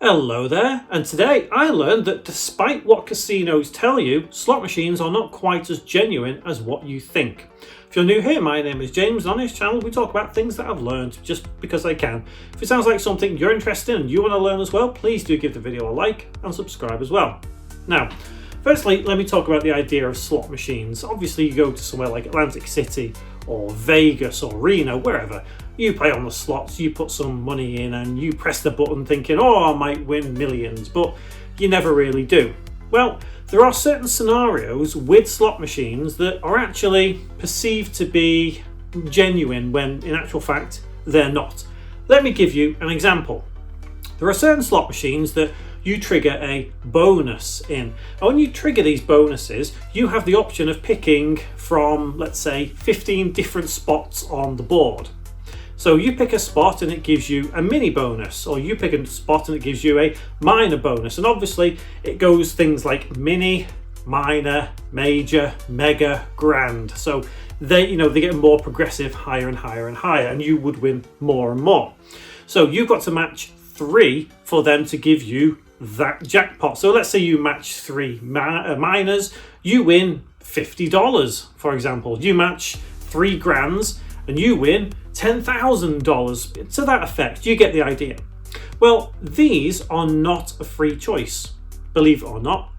Hello there, and today I learned that despite what casinos tell you, slot machines are not quite as genuine as what you think. If you're new here, my name is James, and on this channel we talk about things that I've learned just because I can. If it sounds like something you're interested in and you want to learn as well, please do give the video a like and subscribe as well. Now, firstly, let me talk about the idea of slot machines. Obviously you go to somewhere like Atlantic City or Vegas or Reno, wherever. You play on the slots, you put some money in and you press the button thinking, oh, I might win millions, but you never really do. Well, there are certain scenarios with slot machines that are actually perceived to be genuine when in actual fact they're not. Let me give you an example. There are certain slot machines that you trigger a bonus in. And when you trigger these bonuses, you have the option of picking from, let's say, 15 different spots on the board. So you pick a spot and it gives you a mini bonus, or you pick a spot and it gives you a minor bonus. And obviously it goes things like mini, minor, major, mega, grand. So they get more progressive, higher and higher and higher, and you would win more and more. So you've got to match 3 for them to give you that jackpot. So let's say you match 3 minors, you win $50, for example. You match 3 grands and you win $10,000. To that effect, you get the idea. Well, these are not a free choice. Believe it or not,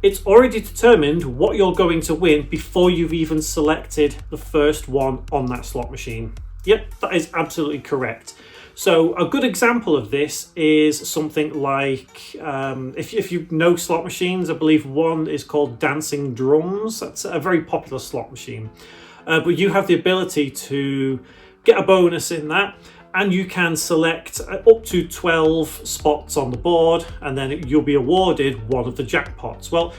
it's already determined what you're going to win before you've even selected the first one on that slot machine. Yep, that is absolutely correct. So a good example of this is something like, if you know slot machines, I believe one is called Dancing Drums. That's a very popular slot machine. But you have the ability to get a bonus in that, and you can select up to 12 spots on the board, and then you'll be awarded one of the jackpots. Well,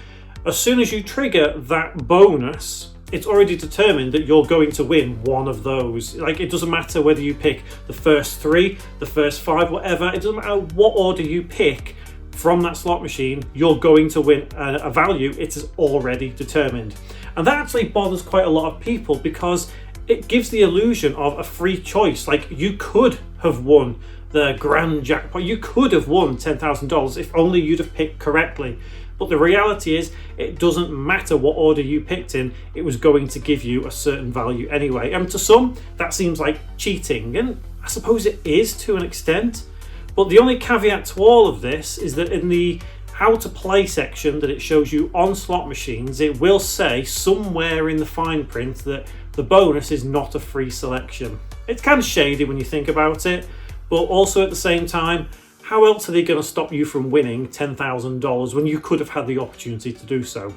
as soon as you trigger that bonus, it's already determined that you're going to win one of those. Like, it doesn't matter whether you pick the first 3, the first 5, whatever. It doesn't matter what order you pick from that slot machine, you're going to win a value. It is already determined. And that actually bothers quite a lot of people because it gives the illusion of a free choice. Like, you could have won the grand jackpot. You could have won $10,000 if only you'd have picked correctly. But the reality is, it doesn't matter what order you picked in, it was going to give you a certain value anyway. And to some, that seems like cheating. And I suppose it is to an extent. But the only caveat to all of this is that in the how to play section that it shows you on slot machines, it will say somewhere in the fine print that the bonus is not a free selection. It's kind of shady when you think about it, but also at the same time, how else are they going to stop you from winning $10,000 when you could have had the opportunity to do so?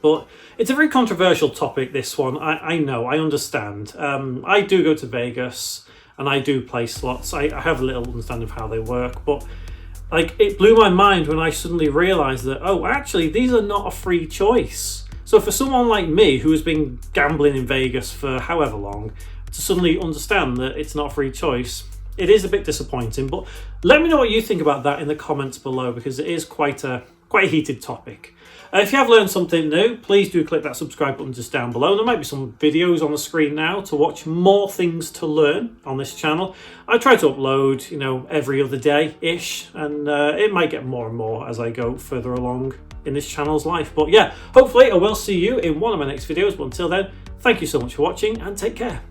But it's a very controversial topic, this one. I know, I understand. I do go to Vegas and I do play slots. I have a little understanding of how they work, but like, it blew my mind when I suddenly realized that, oh, actually, these are not a free choice. So for someone like me who has been gambling in Vegas for however long, to suddenly understand that it's not a free choice, it is a bit disappointing. But let me know what you think about that in the comments below, because it is quite a heated topic. If you have learned something new, please do click that subscribe button just down below. There might be some videos on the screen now to watch more things to learn on this channel. I try to upload, every other day-ish, and it might get more and more as I go further along in this channel's life. But yeah, hopefully I will see you in one of my next videos. But until then, thank you so much for watching and take care.